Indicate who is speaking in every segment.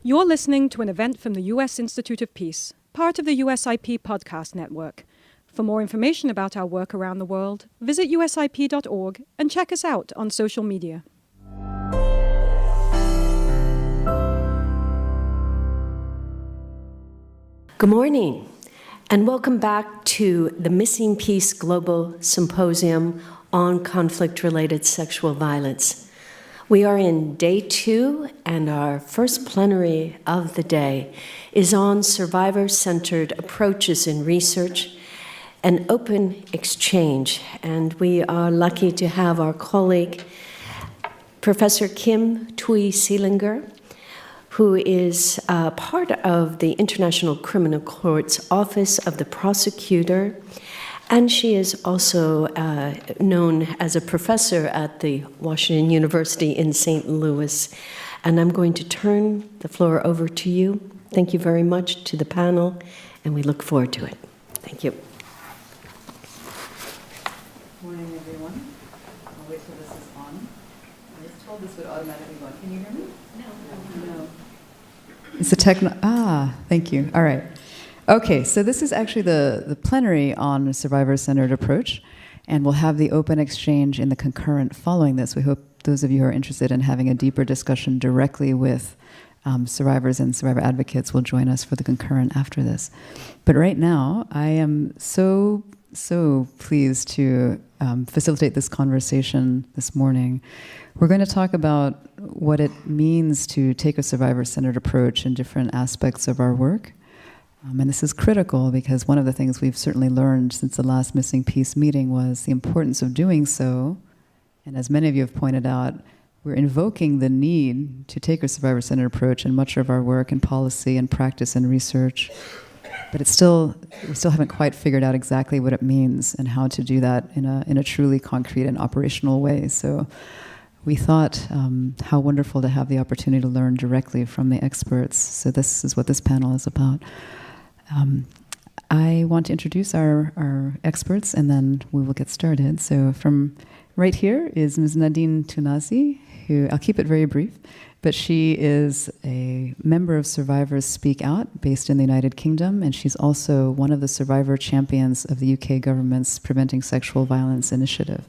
Speaker 1: You're listening to an event from the U.S. Institute of Peace, part of the USIP podcast network. For more information about our work around the world, visit usip.org and check us out on social media.
Speaker 2: Good morning, and welcome back to the Missing Peace Global Symposium on Conflict-Related Sexual Violence. We are in day 2, and our first plenary of the day is on survivor-centered approaches in research and open exchange. And we are lucky to have our colleague, Professor Kim Thuy-Seelinger, who is part of the International Criminal Court's Office of the Prosecutor, and she is also known as a professor at the Washington University in St. Louis. And I'm going to turn the floor over to you. Thank you very much to the panel, and we look forward to it. Thank you.
Speaker 3: Good morning, everyone. I'll wait till this is on. I was told this would automatically go on. Can you hear me? No. It's a thank you. All right. Okay, so this is actually the plenary on a survivor-centered approach, and we'll have the open exchange in the concurrent following this. We hope those of you who are interested in having a deeper discussion directly with survivors and survivor advocates will join us for the concurrent after this. But right now, I am so pleased to facilitate this conversation this morning. We're going to talk about what it means to take a survivor-centered approach in different aspects of our work. And this is critical because one of the things we've certainly learned since the last Missing Peace meeting was the importance of doing so. And as many of you have pointed out, we're invoking the need to take a survivor-centered approach in much of our work and policy and practice and research. But we still haven't quite figured out exactly what it means and how to do that in a truly concrete and operational way. So we thought how wonderful to have the opportunity to learn directly from the experts. So this is what this panel is about. I want to introduce our experts, and then we will get started. So from right here is Ms. Nadine Tunasi, who, I'll keep it very brief, but she is a member of Survivors Speak Out, based in the United Kingdom, and she's also one of the survivor champions of the UK government's Preventing Sexual Violence initiative.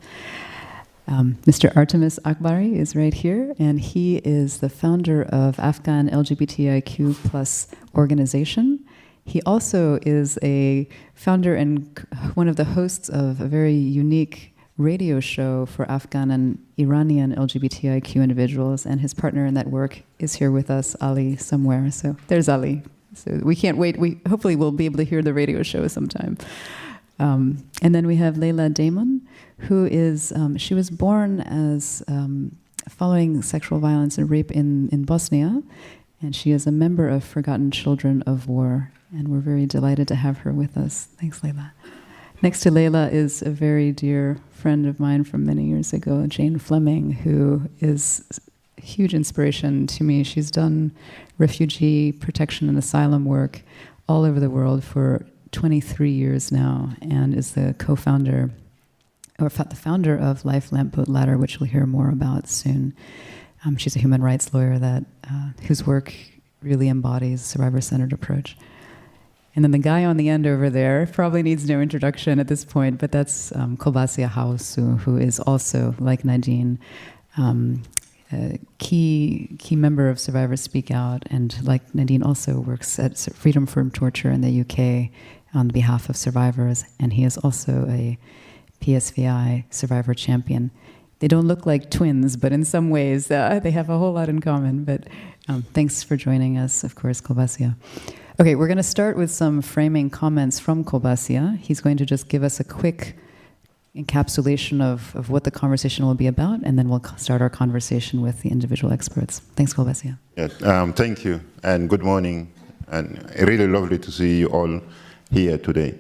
Speaker 3: Mr. Artemis Akbary is right here, and he is the founder of Afghan LGBTIQ plus organization. He also is a founder and one of the hosts of a very unique radio show for Afghan and Iranian LGBTIQ individuals, and his partner in that work is here with us, Ali, somewhere. So there's Ali. So we can't wait. Hopefully we'll be able to hear the radio show sometime. And then we have Lejla Damon, who is, she was born as following sexual violence and rape in Bosnia, and she is a member of Forgotten Children of War, and we're very delighted to have her with us. Thanks, Lejla. Next to Lejla is a very dear friend of mine from many years ago, Jayne Flemming, who is a huge inspiration to me. She's done refugee protection and asylum work all over the world for 23 years now, and is the co-founder, or the founder of Life Lampboat Ladder, which we'll hear more about soon. She's a human rights lawyer whose work really embodies a survivor-centered approach. And then the guy on the end over there probably needs no introduction at this point, but that's Kolbasia Hausu, who is also, like Nadine, a key member of Survivors Speak Out, and like Nadine also works at Freedom from Torture in the UK on behalf of survivors, and he is also a PSVI survivor champion. They don't look like twins, but in some ways they have a whole lot in common. But thanks for joining us, of course, Kolbasia. Okay, we're going to start with some framing comments from Kolbasia. He's going to just give us a quick encapsulation of what the conversation will be about, and then we'll start our conversation with the individual experts. Thanks, Kolbasia.
Speaker 4: Yes, thank you, and good morning, and really lovely to see you all here today.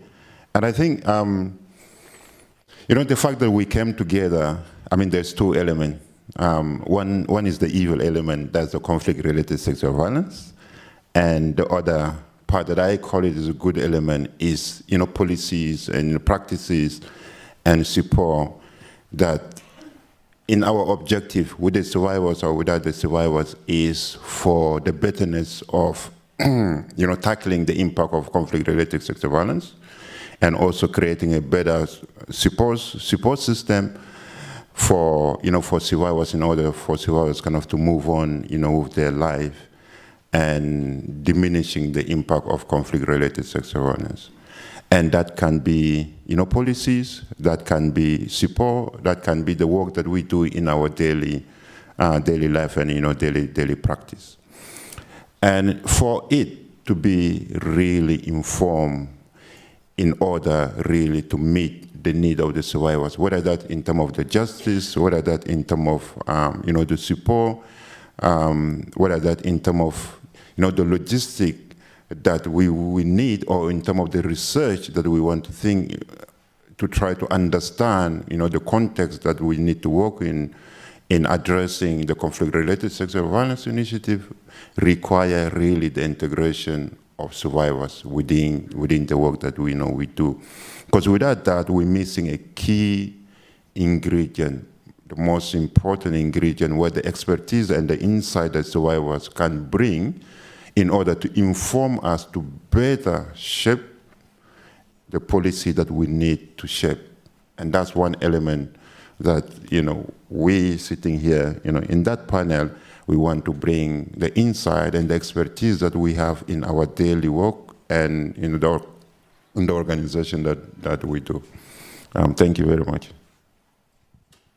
Speaker 4: And I think, the fact that we came together, there's two elements. One is the evil element, that's the conflict-related sexual violence, and the other part that I call it is a good element is, policies and practices and support that in our objective, with the survivors or without the survivors, is for the betterness of tackling the impact of conflict-related sexual violence, and also creating a better support system for survivors, in order for survivors kind of to move on with their life, and diminishing the impact of conflict-related sexual violence. And that can be, policies, that can be support, that can be the work that we do in our daily life and, daily practice. And for it to be really informed in order really to meet the need of the survivors, whether that in terms of the justice, whether that in terms of, the support, whether that in terms of, the logistic that we need, or in terms of the research that we want to think, to try to understand, the context that we need to work in addressing the conflict-related sexual violence initiative, require really the integration of survivors within the work that we do. Because without that, we're missing a key ingredient, the most important ingredient, where the expertise and the insight that survivors can bring in order to inform us to better shape the policy that we need to shape. And that's one element that, we sitting here, in that panel, we want to bring the insight and the expertise that we have in our daily work and in the organization that we do. Thank you very much.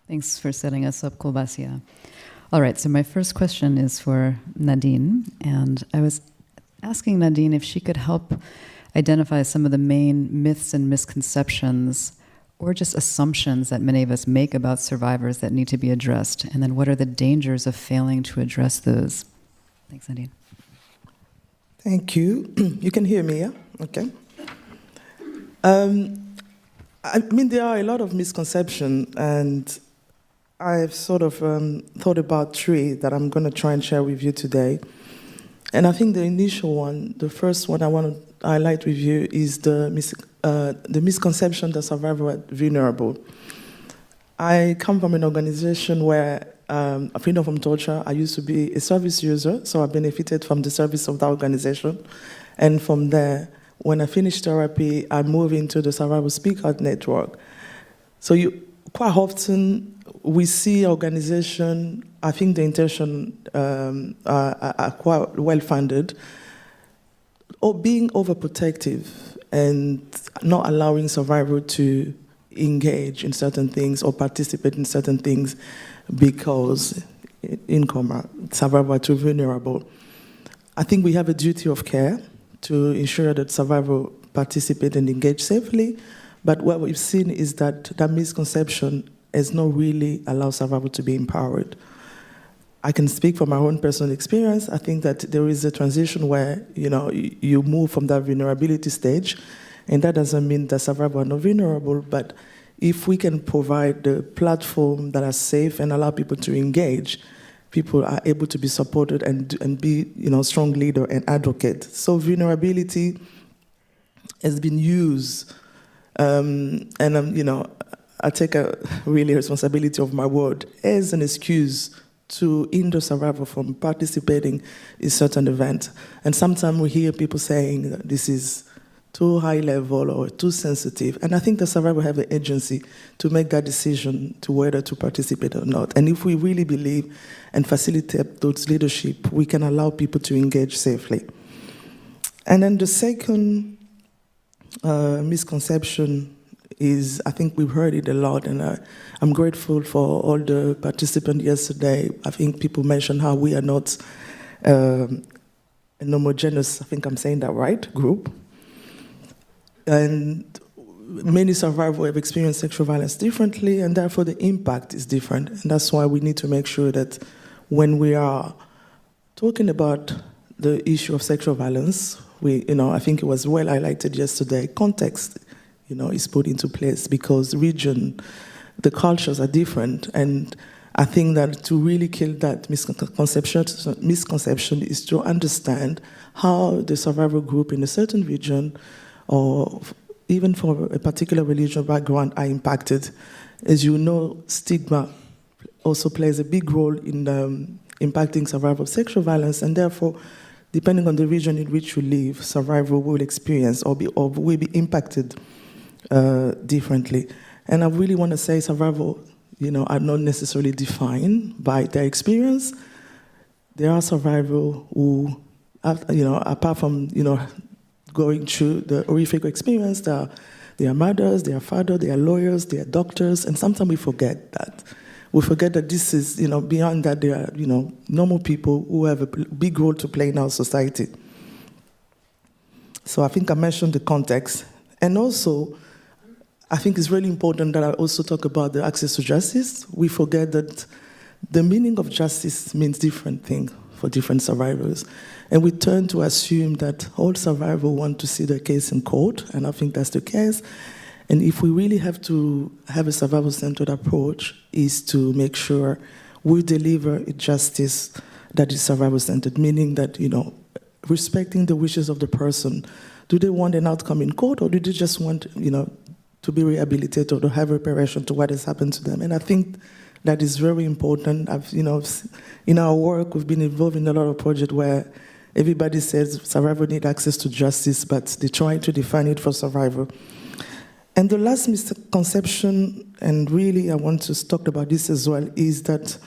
Speaker 3: Thanks for setting us up, Kolbasia. All right, so my first question is for Nadine, and I was asking Nadine if she could help identify some of the main myths and misconceptions or just assumptions that many of us make about survivors that need to be addressed, and then what are the dangers of failing to address those? Thanks, Nadine.
Speaker 5: Thank you. You can hear me, yeah? Okay. There are a lot of misconceptions, and I've sort of thought about three that I'm going to try and share with you today. And I think the initial one, the first one I want to highlight with you, is the misconception that survivors are vulnerable. I come from an organization where freedom from torture. I used to be a service user, so I benefited from the service of that organization. And from there, when I finished therapy, I moved into the Survivor Speak Out network. So quite often, we see organization, I think the intention are quite well-funded, or being overprotective and not allowing survivors to engage in certain things or participate in certain things because survivors are too vulnerable. I think we have a duty of care to ensure that survivors participate and engage safely, but what we've seen is that misconception has not really allowed survivors to be empowered. I can speak from my own personal experience. I think that there is a transition where you move from that vulnerability stage, and that doesn't mean that survivors are not vulnerable, but if we can provide the platform that are safe and allow people to engage, people are able to be supported and be strong leader and advocate. So vulnerability has been used, and I take a really responsibility of my word as an excuse to hinder survivors from participating in certain events. And sometimes we hear people saying that this is too high level or too sensitive. And I think the survivors have an agency to make that decision to whether to participate or not. And if we really believe and facilitate those leadership, we can allow people to engage safely. And then the second misconception is, I think we've heard it a lot, and I'm grateful for all the participants yesterday. I think people mentioned how we are not an homogeneous, I think I'm saying that right, group. And many survivors have experienced sexual violence differently, and therefore the impact is different. And that's why we need to make sure that when we are talking about the issue of sexual violence, I think it was well highlighted yesterday, context is put into place, because region, the cultures are different. And I think that to really kill that misconception is to understand how the survivor group in a certain region, or even for a particular religious background, are impacted. As you know, stigma also plays a big role in impacting survival of sexual violence, and therefore, depending on the region in which you live, survival will experience or will be impacted differently. And I really want to say survival, are not necessarily defined by their experience. There are survivors who, apart from, going through the horrific experience, they are mothers, they are fathers, they are lawyers, they are doctors, and sometimes we forget that. We forget that this is, beyond that, there are, normal people who have a big role to play in our society. So I think I mentioned the context. And also, I think it's really important that I also talk about the access to justice. We forget that the meaning of justice means different things for different survivors. And we tend to assume that all survivors want to see their case in court, and I think that's the case. And if we really have to have a survival-centered approach, is to make sure we deliver a justice that is survival-centered, meaning that, respecting the wishes of the person. Do they want an outcome in court, or do they just want, to be rehabilitated or to have reparation to what has happened to them? And I think that is very important. In our work, we've been involved in a lot of projects where everybody says survivors need access to justice, but they're trying to define it for survivor. And the last misconception, and really I want to talk about this as well, is that,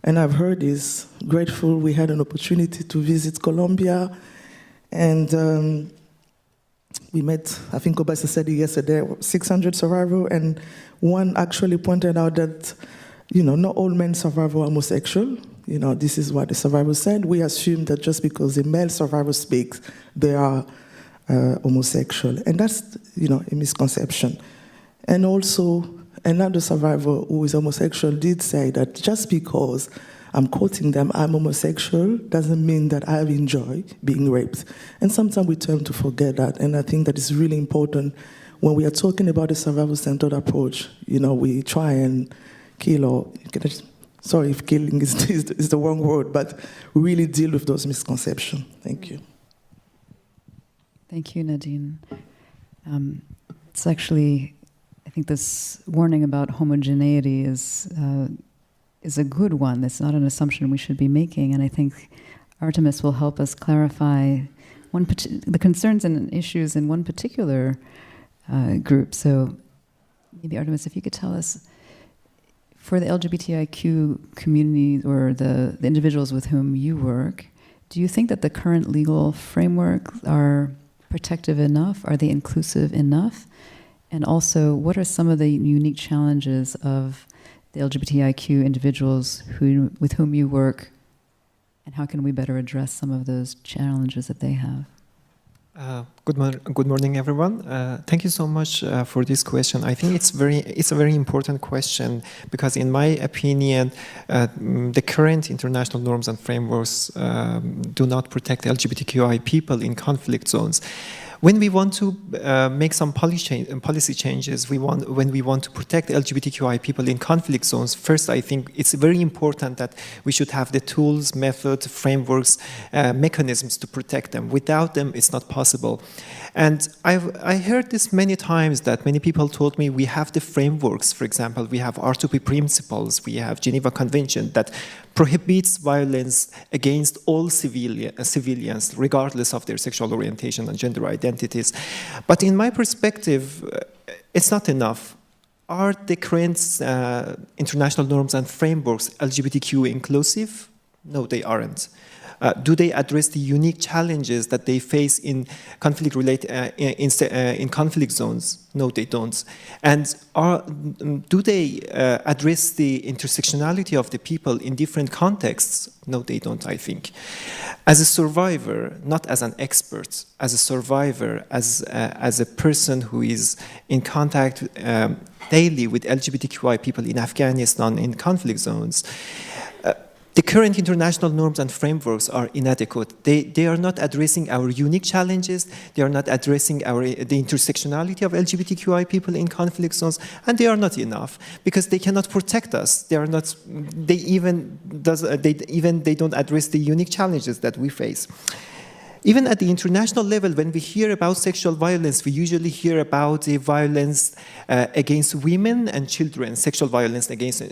Speaker 5: and I've heard this, grateful we had an opportunity to visit Colombia, and we met, I think Obasa said it yesterday, 600 survivors, and one actually pointed out that, not all men survivors are homosexual. This is what the survivor said. We assume that just because a male survivor speaks, they are homosexual. And that's, a misconception. And also, another survivor who is homosexual did say that just because I'm quoting them, I'm homosexual, doesn't mean that I enjoy being raped. And sometimes we tend to forget that. And I think that it's really important when we are talking about a survival-centered approach. We try and kill or... Sorry if killing is the wrong word, but really deal with those misconceptions. Thank you.
Speaker 3: Thank you, Nadine. It's actually, I think this warning about homogeneity is a good one. It's not an assumption we should be making, and I think Artemis will help us clarify the concerns and issues in one particular group. So maybe Artemis, if you could tell us, for the LGBTIQ community or the individuals with whom you work, do you think that the current legal framework are protective enough? Are they inclusive enough? And also, what are some of the unique challenges of the LGBTIQ individuals with whom you work, and how can we better address some of those challenges that they have?
Speaker 6: Good morning, everyone. Thank you so much for this question. I think it's a very important question because, in my opinion, the current international norms and frameworks do not protect LGBTQI people in conflict zones. When we want to make some policy changes, when we want to protect LGBTQI people in conflict zones, first I think it's very important that we should have the tools, methods, frameworks, mechanisms to protect them. Without them, it's not possible. And I heard this many times that many people told me we have the frameworks. For example, we have R2P principles, we have Geneva Convention that prohibits violence against all civilians, regardless of their sexual orientation and gender identities. But in my perspective, it's not enough. Are the current international norms and frameworks LGBTQ inclusive? No, they aren't. Do they address the unique challenges that they face in in conflict zones? No, they don't. And do they address the intersectionality of the people in different contexts? No, they don't, I think. As a survivor, not as an expert, as a survivor, as a person who is in contact daily with LGBTQI people in Afghanistan, in conflict zones, the current international norms and frameworks are inadequate. They are not addressing our unique challenges. They are not addressing the intersectionality of LGBTQI people in conflict zones, and they are not enough because they cannot protect us. They are not. They don't address the unique challenges that we face. even at the international level, when we hear about sexual violence, we usually hear about the violence against women and children, sexual violence against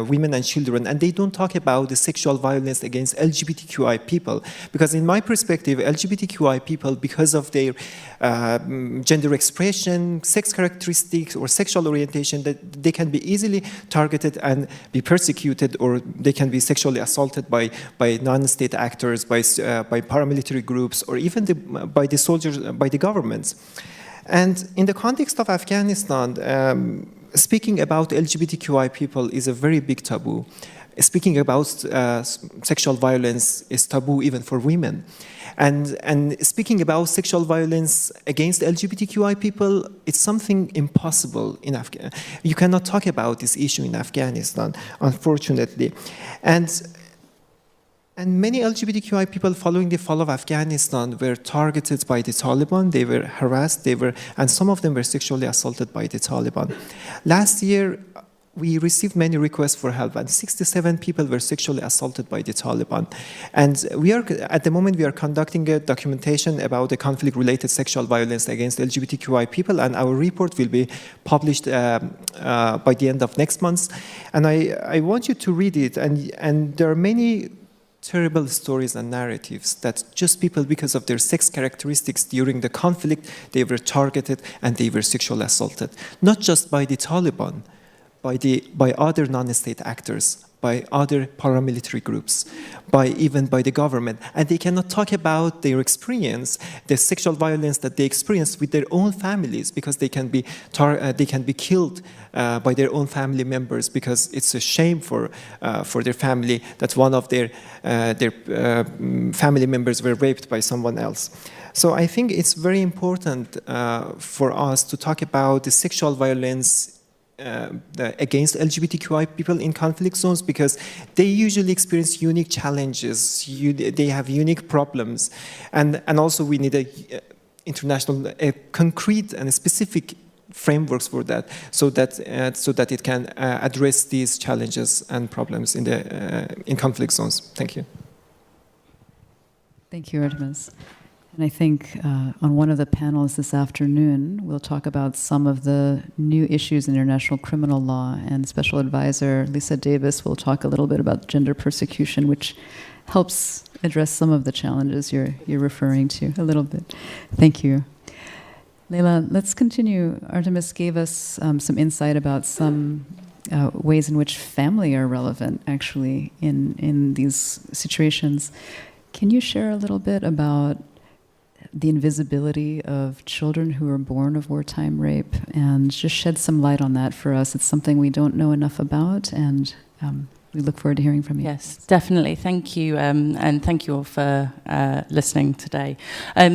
Speaker 6: women and children, and they don't talk about the sexual violence against LGBTQI people. Because in my perspective, LGBTQI people, because of their gender expression, sex characteristics, or sexual orientation, that they can be easily targeted and be persecuted, or they can be sexually assaulted by non-state actors, by paramilitary groups, or even by the soldiers, by the governments. And in the context of Afghanistan, speaking about LGBTQI people is a very big taboo. Speaking about sexual violence is taboo even for women. And speaking about sexual violence against LGBTQI people, it's something impossible in Afghanistan. You cannot talk about this issue in Afghanistan, unfortunately. And many LGBTQI people following the fall of Afghanistan were targeted by the Taliban, they were harassed, and some of them were sexually assaulted by the Taliban. Last year, we received many requests for help, and 67 people were sexually assaulted by the Taliban. And at the moment, we are conducting a documentation about the conflict-related sexual violence against LGBTQI people, and our report will be published by the end of next month. And I want you to read it, and there are many terrible stories and narratives that just people, because of their sex characteristics during the conflict, they were targeted and they were sexually assaulted. Not just by the Taliban, by other non-state actors, by other paramilitary groups, even by the government. And they cannot talk about their experience, the sexual violence that they experience with their own families, because they can be killed by their own family members, because it's a shame for their family that one of their family members were raped by someone else. So I think it's very important for us to talk about the sexual violence against LGBTQI people in conflict zones, because they usually experience unique challenges, they have unique problems, and also we need a concrete and specific frameworks for that, so that it can address these challenges and problems in conflict zones. Thank you.
Speaker 3: Thank you, Artemis. And I think on one of the panels this afternoon, we'll talk about some of the new issues in international criminal law, and Special Advisor Lisa Davis will talk a little bit about gender persecution, which helps address some of the challenges you're referring to a little bit. Thank you. Lejla, let's continue. Artemis gave us some insight about some ways in which family are relevant, actually, in these situations. Can you share a little bit about the invisibility of children who are born of wartime rape, and just shed some light on that for us? It's something we don't know enough about, and we look forward to hearing from you.
Speaker 7: Yes, definitely. Thank you, and thank you all for listening today.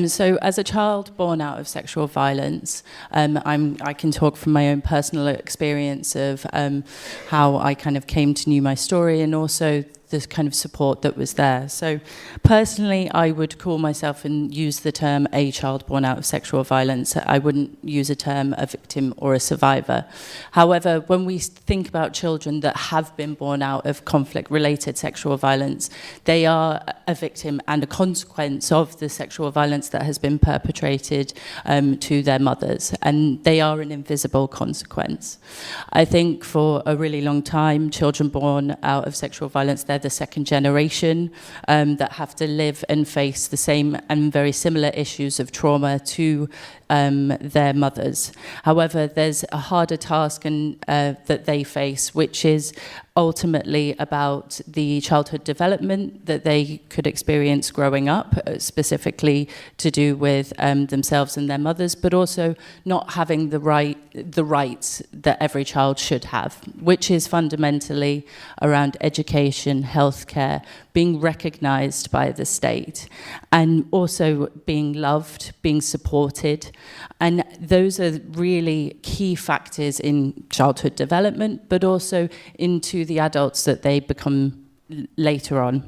Speaker 7: So as a child born out of sexual violence, I can talk from my own personal experience of how I kind of came to know my story, and also the kind of support that was there. So personally, I would call myself and use the term a child born out of sexual violence. I wouldn't use a term a victim or a survivor. However, when we think about children that have been born out of conflict-related sexual violence, they are a victim and a consequence of the sexual violence that has been perpetrated to their mothers, and they are an invisible consequence. I think for a really long time, children born out of sexual violence, they're the second generation that have to live and face the same and very similar issues of trauma to their mothers. However, there's a harder task that they face, which is ultimately about the childhood development that they could experience growing up, specifically to do with themselves and their mothers, but also not having the rights that every child should have, which is fundamentally around education, healthcare, being recognized by the state, and also being loved, being supported. And those are really key factors in childhood development, but also into the adults that they become later on.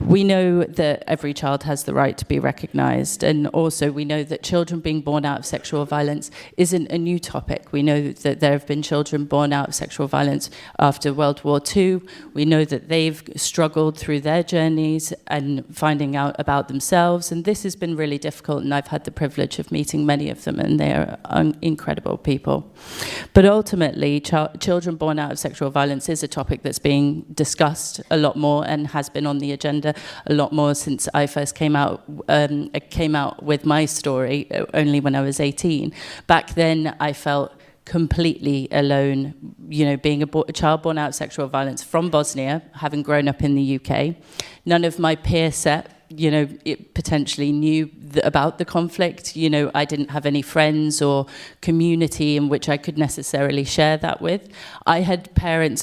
Speaker 7: We know that every child has the right to be recognised, and also we know that children being born out of sexual violence isn't a new topic. We know that there have been children born out of sexual violence after World War II. We know that they've struggled through their journeys and finding out about themselves, and this has been really difficult, and I've had the privilege of meeting many of them, and they're incredible people. But ultimately, children born out of sexual violence is a topic that's being discussed a lot more and has been on the agenda a lot more since I first came out with my story only when I was 18. Back then, I felt completely alone, being a child born out of sexual violence from Bosnia, having grown up in the UK. None of my peer set it potentially knew about the conflict. I didn't have any friends or community in which I could necessarily share that with. I had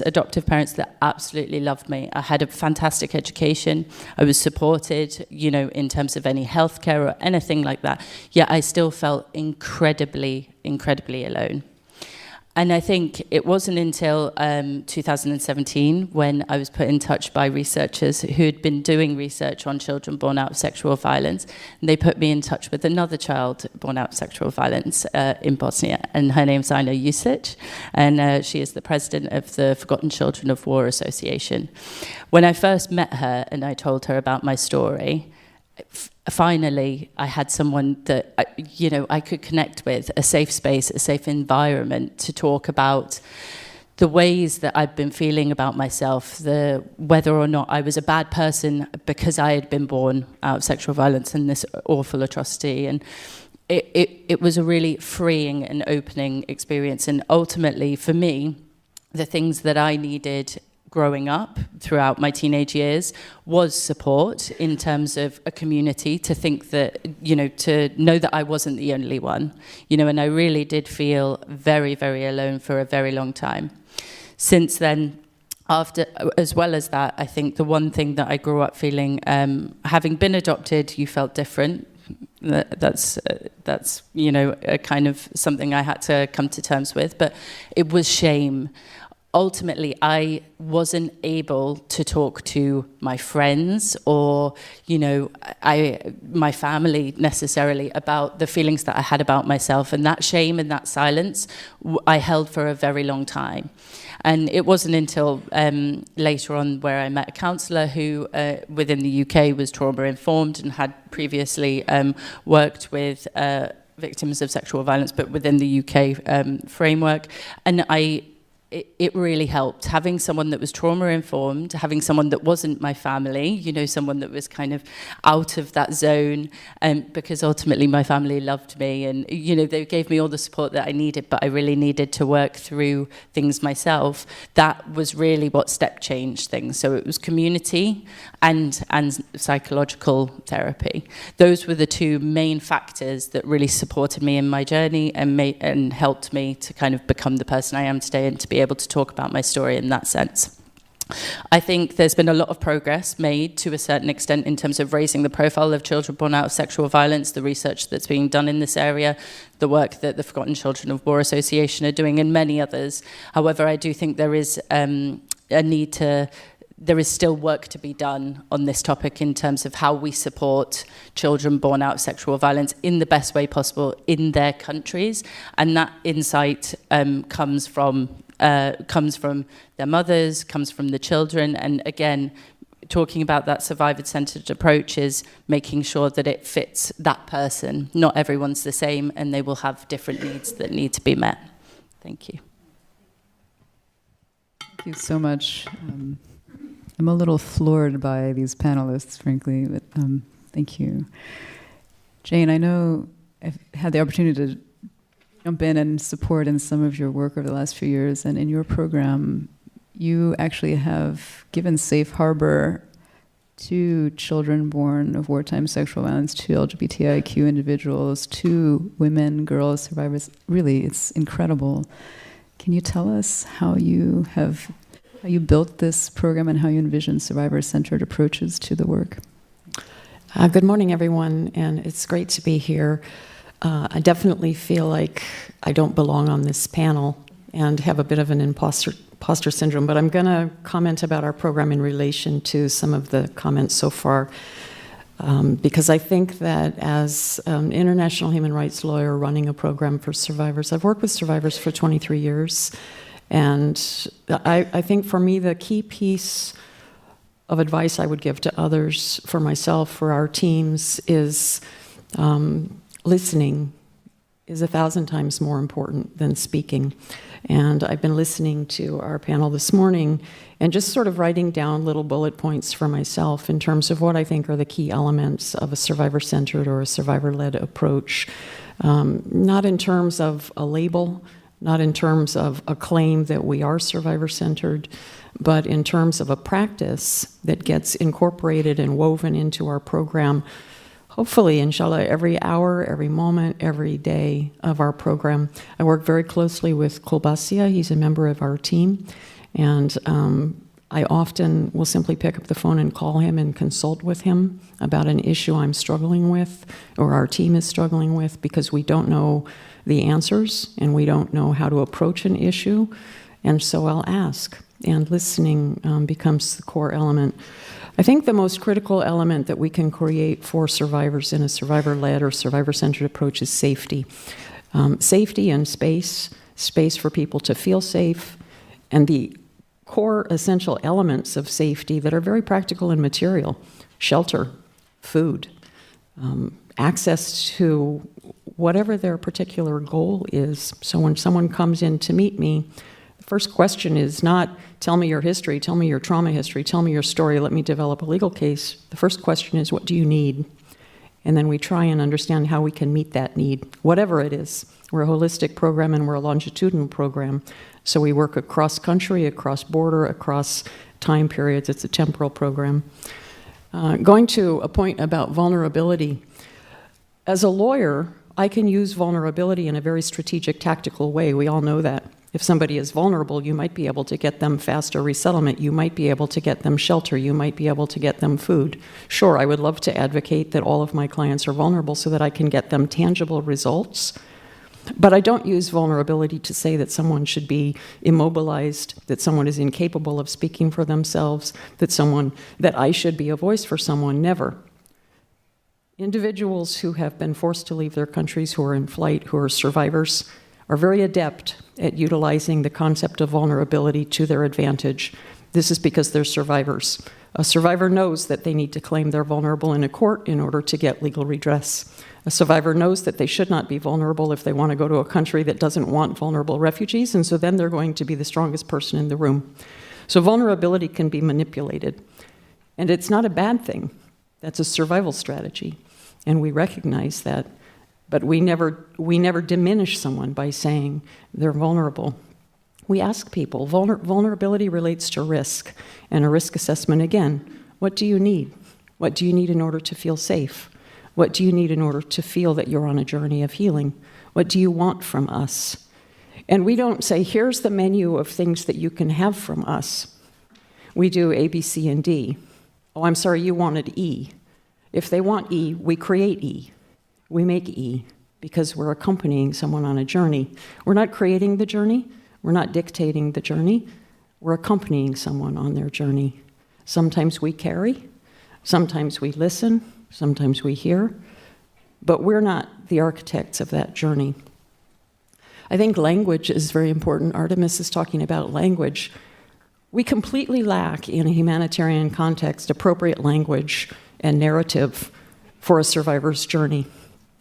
Speaker 7: adoptive parents that absolutely loved me. I had a fantastic education. I was supported, in terms of any healthcare or anything like that. Yet I still felt incredibly, incredibly alone. And I think it wasn't until 2017 when I was put in touch by researchers who had been doing research on children born out of sexual violence. And they put me in touch with another child born out of sexual violence in Bosnia. And her name's Ina Jusic, and she is the president of the Forgotten Children of War Association. When I first met her and I told her about my story, finally, I had someone that, I could connect with, a safe space, a safe environment to talk about the ways that I'd been feeling about myself, whether or not I was a bad person because I had been born out of sexual violence and this awful atrocity. And it was a really freeing and opening experience. And ultimately, for me, the things that I needed growing up throughout my teenage years was support in terms of a community, to think that, to know that I wasn't the only one, and I really did feel very, very alone for a very long time. Since then, as well as that, I think the one thing that I grew up feeling, having been adopted, you felt different. That's a kind of something I had to come to terms with, but it was shame. Ultimately, I wasn't able to talk to my friends or, my family necessarily about the feelings that I had about myself. And that shame and that silence I held for a very long time. And it wasn't until later on where I met a counsellor who, within the UK, was trauma-informed and had previously worked with victims of sexual violence, but within the UK framework. And it really helped, having someone that was trauma-informed, having someone that wasn't my family, someone that was kind of out of that zone, because ultimately my family loved me and, they gave me all the support that I needed, but I really needed to work through things myself. That was really what step changed things. So it was community and psychological therapy. Those were the two main factors that really supported me in my journey and helped me to kind of become the person I am today and to be able to talk about my story in that sense. I think there's been a lot of progress made to a certain extent in terms of raising the profile of children born out of sexual violence, the research that's being done in this area, the work that the Forgotten Children of War Association are doing, and many others. However, I do think there is there is still work to be done on this topic in terms of how we support children born out of sexual violence in the best way possible in their countries. And that insight comes from their mothers, comes from the children. And again, talking about that survivor-centered approach is making sure that it fits that person. Not everyone's the same, and they will have different needs that need to be met. Thank you.
Speaker 3: Thank you so much. I'm a little floored by these panelists, frankly, but thank you. Jayne, I know I've had the opportunity to jump in and support in some of your work over the last few years, and in your program, you actually have given safe harbor to children born of wartime sexual violence, to LGBTIQ individuals, to women, girls, survivors. Really, it's incredible. Can you tell us how you built this program and how you envision survivor-centered approaches to the work?
Speaker 8: Good morning, everyone, and it's great to be here. I definitely feel like I don't belong on this panel and have a bit of an imposter imposter syndrome, but I'm going to comment about our program in relation to some of the comments so far. Because I think that as an international human rights lawyer running a program for survivors, I've worked with survivors for 23 years, and I think for me the key piece of advice I would give to others, for myself, for our teams, is listening is 1,000 times more important than speaking. And I've been listening to our panel this morning and just sort of writing down little bullet points for myself in terms of what I think are the key elements of a survivor-centered or a survivor-led approach. Not in terms of a label, not in terms of a claim that we are survivor-centered, but in terms of a practice that gets incorporated and woven into our program, hopefully, inshallah, every hour, every moment, every day of our program. I work very closely with Kulbasia. He's a member of our team. And I often will simply pick up the phone and call him and consult with him about an issue I'm struggling with or our team is struggling with, because we don't know the answers and we don't know how to approach an issue. And so I'll ask. And listening becomes the core element. I think the most critical element that we can create for survivors in a survivor-led or survivor-centered approach is safety. Safety and space for people to feel safe, and the core essential elements of safety that are very practical and material: shelter, food, access to whatever their particular goal is. So when someone comes in to meet me, the first question is not, tell me your history, tell me your trauma history, tell me your story, let me develop a legal case. The first question is, what do you need? And then we try and understand how we can meet that need, whatever it is. We're a holistic program and we're a longitudinal program. So we work across country, across border, across time periods. It's a temporal program. Going to a point about vulnerability. As a lawyer, I can use vulnerability in a very strategic, tactical way. We all know that. If somebody is vulnerable, you might be able to get them faster resettlement. You might be able to get them shelter. You might be able to get them food. Sure, I would love to advocate that all of my clients are vulnerable so that I can get them tangible results. But I don't use vulnerability to say that someone should be immobilized, that someone is incapable of speaking for themselves, that I should be a voice for someone. Never. Individuals who have been forced to leave their countries, who are in flight, who are survivors, are very adept at utilizing the concept of vulnerability to their advantage. This is because they're survivors. A survivor knows that they need to claim they're vulnerable in a court in order to get legal redress. A survivor knows that they should not be vulnerable if they want to go to a country that doesn't want vulnerable refugees, and so then they're going to be the strongest person in the room. So vulnerability can be manipulated. And it's not a bad thing. That's a survival strategy. And we recognize that. But we never diminish someone by saying they're vulnerable. We ask people, vulnerability relates to risk, and a risk assessment, again, what do you need? What do you need in order to feel safe? What do you need in order to feel that you're on a journey of healing? What do you want from us? And we don't say, here's the menu of things that you can have from us. We do A, B, C, and D. Oh, I'm sorry, you wanted E. If they want E, we create E. We make E because we're accompanying someone on a journey. We're not creating the journey. We're not dictating the journey. We're accompanying someone on their journey. Sometimes we carry. Sometimes we listen. Sometimes we hear. But we're not the architects of that journey. I think language is very important. Artemis is talking about language. We completely lack, in a humanitarian context, appropriate language and narrative for a survivor's journey,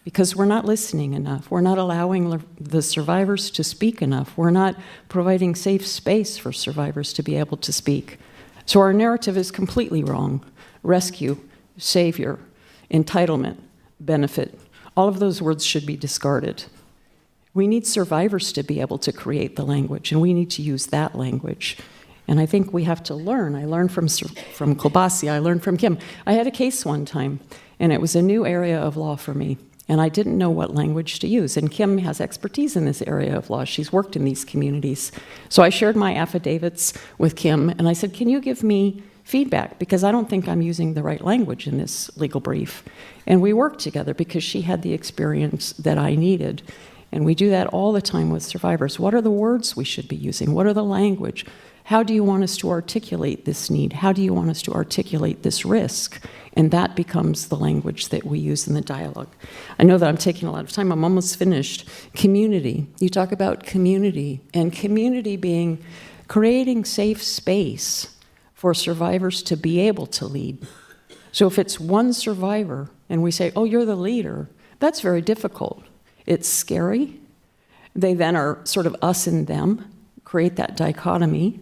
Speaker 8: because we're not listening enough. We're not allowing the survivors to speak enough. We're not providing safe space for survivors to be able to speak. So our narrative is completely wrong. Rescue, savior, entitlement, benefit, all of those words should be discarded. We need survivors to be able to create the language, and we need to use that language. And I think we have to learn. I learned from Kulbasi, I learned from Kim. I had a case one time, and it was a new area of law for me, and I didn't know what language to use. And Kim has expertise in this area of law. She's worked in these communities. So I shared my affidavits with Kim, and I said, can you give me feedback? Because I don't think I'm using the right language in this legal brief. And we worked together because she had the experience that I needed. And we do that all the time with survivors. What are the words we should be using? What are the language? How do you want us to articulate this need? How do you want us to articulate this risk? And that becomes the language that we use in the dialogue. I know that I'm taking a lot of time. I'm almost finished. Community. You talk about community, and community being creating safe space for survivors to be able to lead. So if it's one survivor and we say, oh, you're the leader, that's very difficult. It's scary. They then are sort of us and them, create that dichotomy.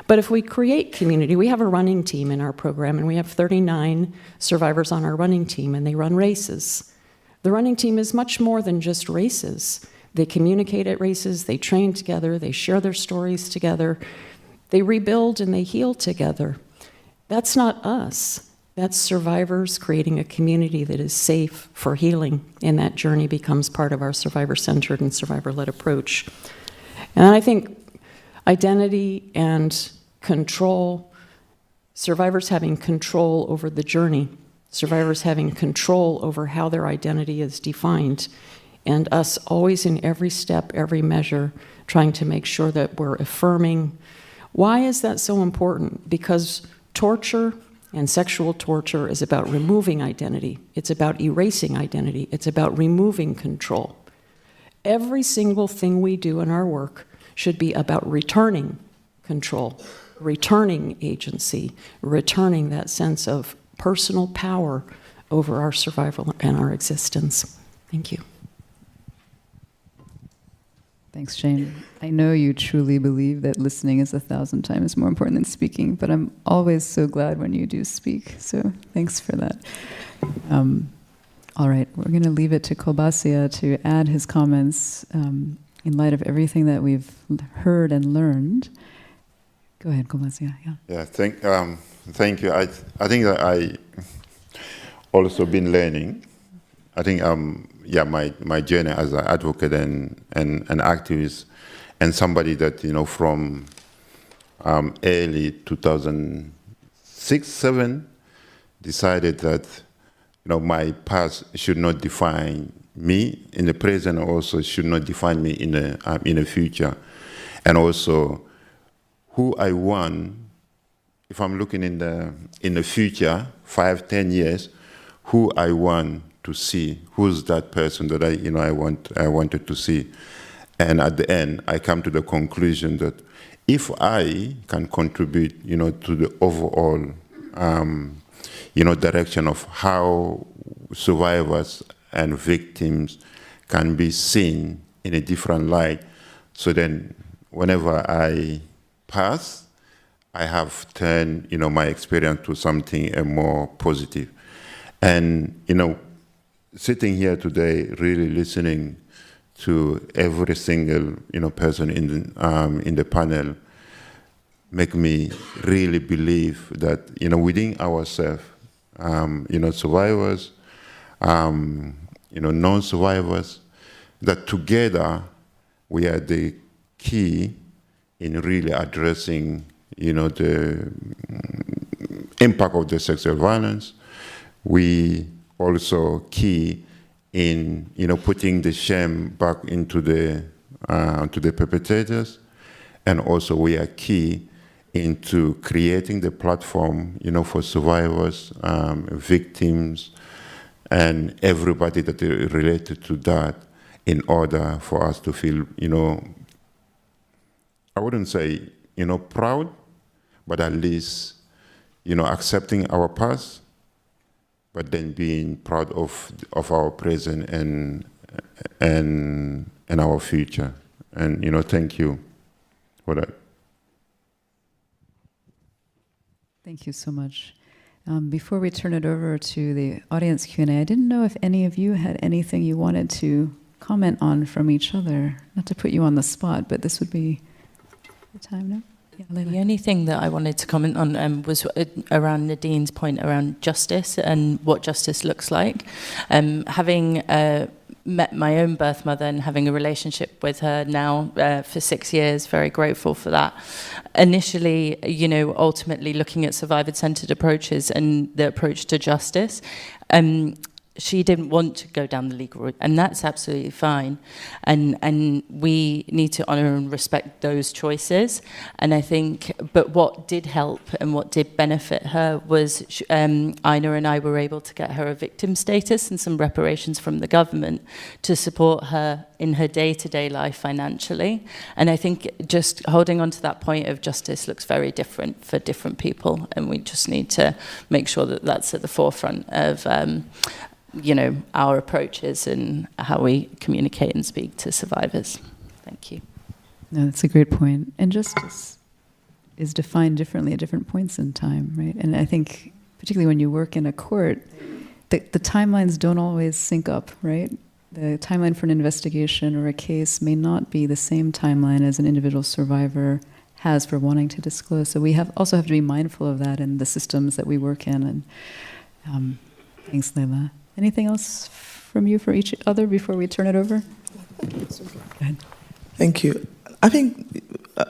Speaker 8: But if we create community, we have a running team in our program, and we have 39 survivors on our running team, and they run races. The running team is much more than just races. They communicate at races, they train together, they share their stories together, they rebuild and they heal together. That's not us. That's survivors creating a community that is safe for healing, and that journey becomes part of our survivor-centered and survivor-led approach. And I think identity and control, survivors having control over the journey, survivors having control over how their identity is defined, and us always in every step, every measure, trying to make sure that we're affirming. Why is that so important? Because torture and sexual torture is about removing identity. It's about erasing identity. It's about removing control. Every single thing we do in our work should be about returning control, returning agency, returning that sense of personal power over our survival and our existence. Thank you.
Speaker 3: Thanks, Jayne. I know you truly believe that listening is 1,000 times more important than speaking, but I'm always so glad when you do speak, so thanks for that. All right, we're going to leave it to Kolbasia to add his comments in light of everything that we've heard and learned. Go ahead, Kolbasia.
Speaker 4: Yeah, thank you. I think that I also been learning. I think my journey as an advocate and an activist, and somebody that from early 2006-07 decided that my past should not define me in the present, also should not define me in the future, and also who I want. If I'm looking in the future, 5-10 years, who I want to see, who's that person that I wanted to see. And at the end, I come to the conclusion that if I can contribute, to the overall, direction of how survivors and victims can be seen in a different light, so then whenever I pass, I have turned, my experience to something more positive. And, sitting here today, really listening to every single, person in the panel, make me really believe that, within ourselves, survivors, non-survivors, that together we are the key in really addressing, the impact of the sexual violence. We also key in putting the shame back into the to the perpetrators, and also we are key into creating the platform for survivors, victims, and everybody that is related to that, in order for us to feel I wouldn't say proud, but at least accepting our past, but then being proud of our present and our future. And thank you for that.
Speaker 3: Thank you so much. Before we turn it over to the audience Q&A, I didn't know if any of you had anything you wanted to comment on from each other. Not to put you on the spot, but this would be the time now. Yeah, Lejla.
Speaker 7: The only thing that I wanted to comment on was around Nadine's point around justice and what justice looks like. Having met my own birth mother and having a relationship with her now for 6 years, very grateful for that. Initially, ultimately looking at survivor-centered approaches and the approach to justice, she didn't want to go down the legal route, and that's absolutely fine. And we need to honour and respect those choices. And I think, but what did help and what did benefit her was Ina and I were able to get her a victim status and some reparations from the government to support her in her day-to-day life financially. And I think just holding on to that point of justice looks very different for different people, and we just need to make sure that that's at the forefront of our approaches and how we communicate and speak to survivors. Thank you.
Speaker 3: No, that's a great point. And justice is defined differently at different points in time, right? And I think, particularly when you work in a court, the timelines don't always sync up, right? The timeline for an investigation or a case may not be the same timeline as an individual survivor has for wanting to disclose. So we also have to be mindful of that in the systems that we work in. And thanks, Lejla. Anything else from you for each other before we turn it over? Go ahead.
Speaker 5: Thank you. I think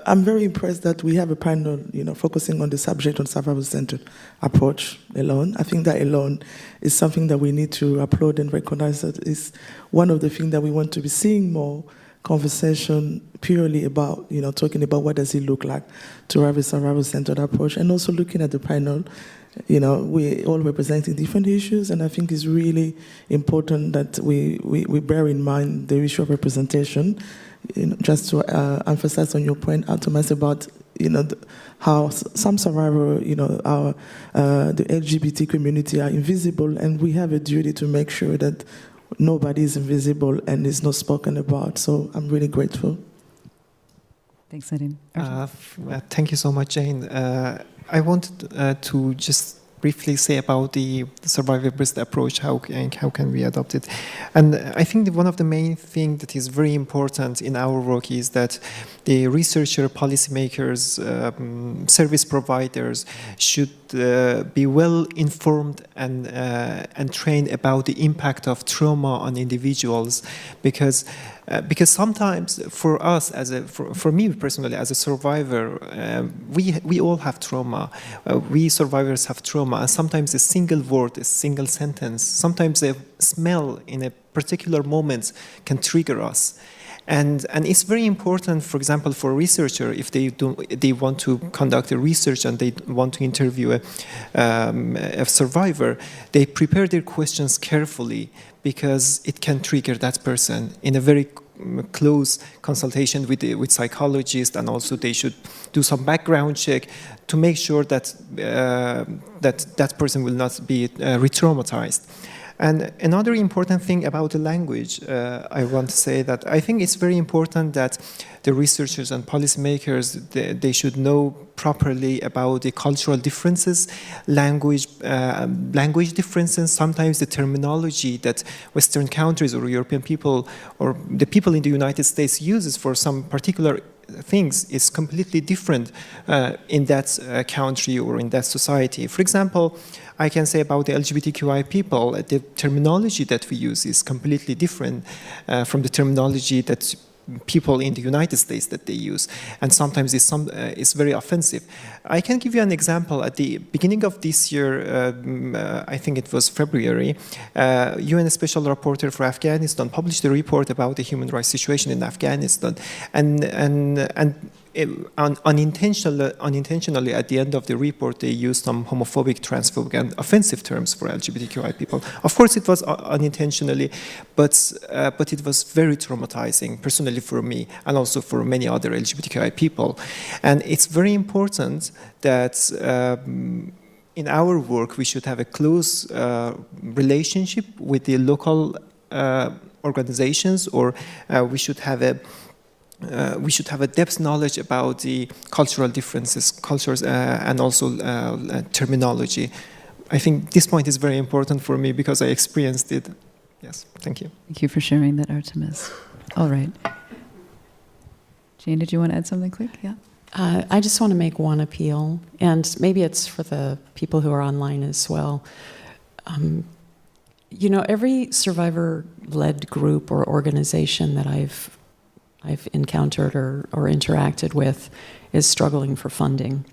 Speaker 5: I'm very impressed that we have a panel, focusing on the subject on survival-centered approach alone. I think that alone is something that we need to applaud and recognize. That is one of the things that we want to be seeing more conversation purely about, talking about what does it look like to have a survival-centered approach, and also looking at the panel. We're all representing different issues, and I think it's really important that we bear in mind the issue of representation. Just to emphasize on your point, Artemis, about how some survivors, the LGBT community are invisible, and we have a duty to make sure that nobody is invisible and is not spoken about. So I'm really grateful.
Speaker 3: Thanks, Nadine.
Speaker 6: Thank you so much, Jayne. I wanted to just briefly say about the survivor-based approach, how can we adopt it. And I think that one of the main things that is very important in our work is that the researcher, policymakers, service providers should be well informed and trained about the impact of trauma on individuals, because sometimes for us, for me personally as a survivor, we all have trauma. We survivors have trauma, and sometimes a single word, a single sentence, sometimes a smell in a particular moment can trigger us. And it's very important, for example, for a researcher, if they want to conduct a research and they want to interview a survivor, they prepare their questions carefully, because it can trigger that person in a very close consultation with psychologists, and also they should do some background check to make sure that that person will not be re-traumatized. And another important thing about the language, I want to say that I think it's very important that the researchers and policymakers, they should know properly about the cultural differences, language differences, sometimes the terminology that Western countries or European people or the people in the United States uses for some particular things is completely different in that country or in that society. For example, I can say about the LGBTQI people, the terminology that we use is completely different from the terminology that people in the United States that they use, and sometimes it's very offensive. I can give you an example. At the beginning of this year, I think it was February, UN Special Rapporteur for Afghanistan published a report about the human rights situation in Afghanistan, and unintentionally at the end of the report they used some homophobic, transphobic and offensive terms for LGBTQI people. Of course it was unintentionally, but it was very traumatizing personally for me and also for many other LGBTQI people. And it's very important that in our work we should have a close relationship with the local organizations, or we should have a depth knowledge about the cultural differences, cultures, and also terminology. I think this point is very important for me because I experienced it. Yes, thank you.
Speaker 3: Thank you for sharing that, Artemis. All right. Jayne, did you want to add something quick? Yeah.
Speaker 8: I just want to make one appeal, and maybe it's for the people who are online as well. Every survivor-led group or organization that I've encountered or interacted with is struggling for funding.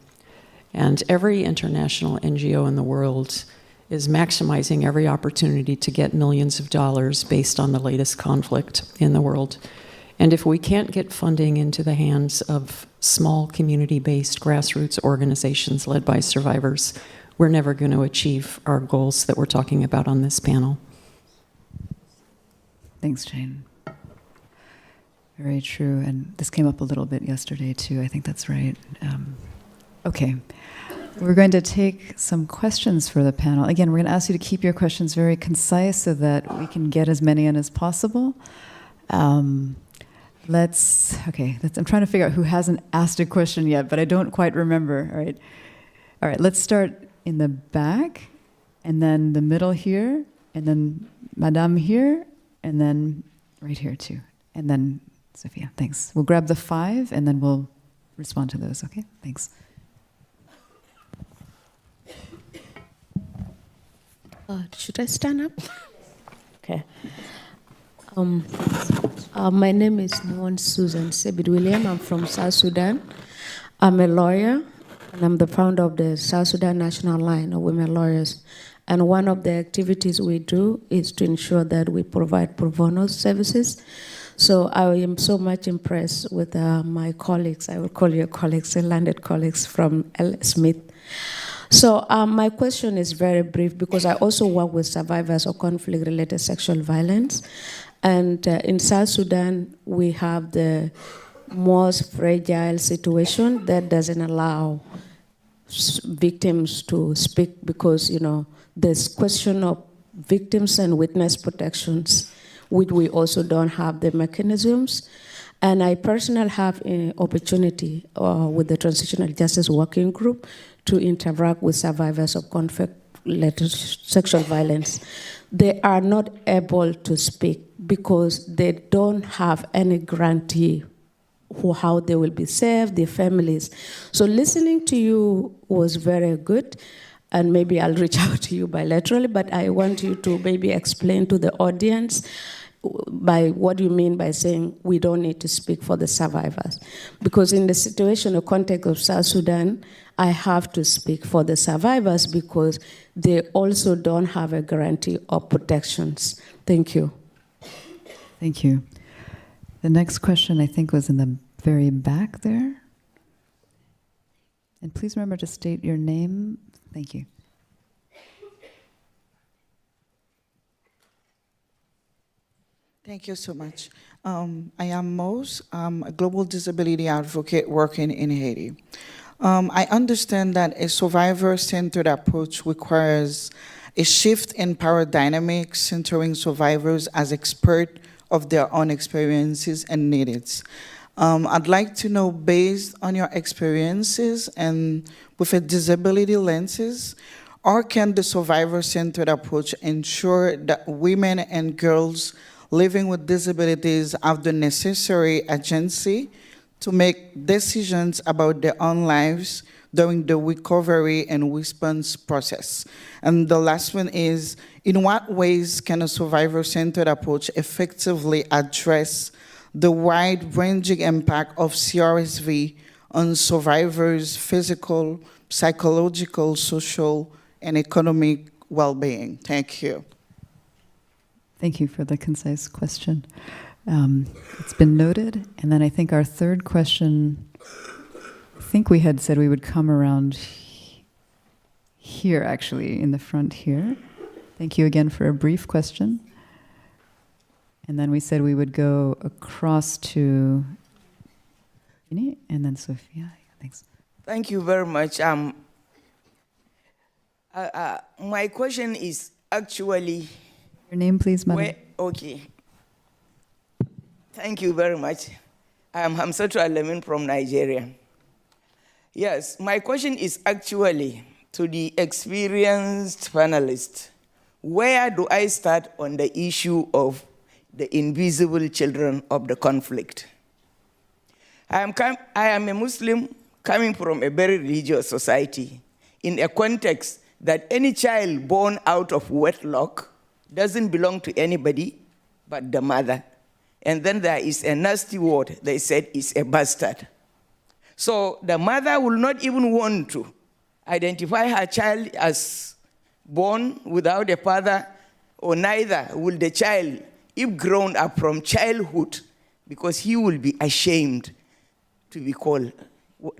Speaker 8: And every international NGO in the world is maximizing every opportunity to get millions of dollars based on the latest conflict in the world. And if we can't get funding into the hands of small community-based grassroots organizations led by survivors, we're never going to achieve our goals that we're talking about on this panel.
Speaker 3: Thanks, Jayne. Very true, and this came up a little bit yesterday too. I think that's right. Okay, we're going to take some questions for the panel. Again, we're going to ask you to keep your questions very concise so that we can get as many in as possible. I'm trying to figure out who hasn't asked a question yet, but I don't quite remember. All right, let's start in the back, and then the middle here, and then Madame here, and then right here too, and then Sophia. Thanks. We'll grab the 5, and then we'll respond to those. Okay. Thanks.
Speaker 9: Should I stand up? Okay. My name is Susan Sebid William. I'm from South Sudan. I'm a lawyer, and I'm the founder of the South Sudan National Line of Women Lawyers. And one of the activities we do is to ensure that we provide pro bono services. So I am so much impressed with my colleagues. I will call you colleagues, landed colleagues from L. Smith. So my question is very brief because I also work with survivors of conflict-related sexual violence. And in South Sudan, we have the most fragile situation that doesn't allow victims to speak because, there's question of victims and witness protections, which we also don't have the mechanisms. And I personally have an opportunity with the Transitional Justice Working Group to interact with survivors of conflict-related sexual violence. They are not able to speak because they don't have any guarantee for how they will be saved, their families. So listening to you was very good, and maybe I'll reach out to you bilaterally, but I want you to maybe explain to the audience by what you mean by saying we don't need to speak for the survivors. Because in the situation or context of South Sudan, I have to speak for the survivors because they also don't have a guarantee of protections. Thank you.
Speaker 3: Thank you. The next question, I think, was in the very back there. And please remember to state your name. Thank you.
Speaker 10: Thank you so much. I am Mose. I'm a global disability advocate working in Haiti. I understand that a survivor-centered approach requires a shift in power dynamics, centering survivors as experts of their own experiences and needs. I'd like to know, based on your experiences and with a disability lenses, how can the survivor-centered approach ensure that women and girls living with disabilities have the necessary agency to make decisions about their own lives during the recovery and response process? And the last one is, in what ways can a survivor-centered approach effectively address the wide-ranging impact of CRSV on survivors' physical, psychological, social, and economic well-being? Thank you.
Speaker 3: Thank you for the concise question. It's been noted. And then I think our third question, I think we had said we would come around here, actually, in the front here. Thank you again for a brief question. And then we said we would go across to Ini and then Sophia. Thanks.
Speaker 11: Thank you very much. My question is actually...
Speaker 3: Your name, please, madam.
Speaker 11: Okay. Thank you very much. I am Hamsatu Alamin from Nigeria. Yes, my question is actually to the experienced panelists. Where do I start on the issue of the invisible children of the conflict? I am a Muslim coming from a very religious society in a context that any child born out of wedlock doesn't belong to anybody but the mother. And then there is a nasty word they said is a bastard. So the mother will not even want to identify her child as born without a father, or neither will the child, if grown up from childhood, because he will be ashamed to be called,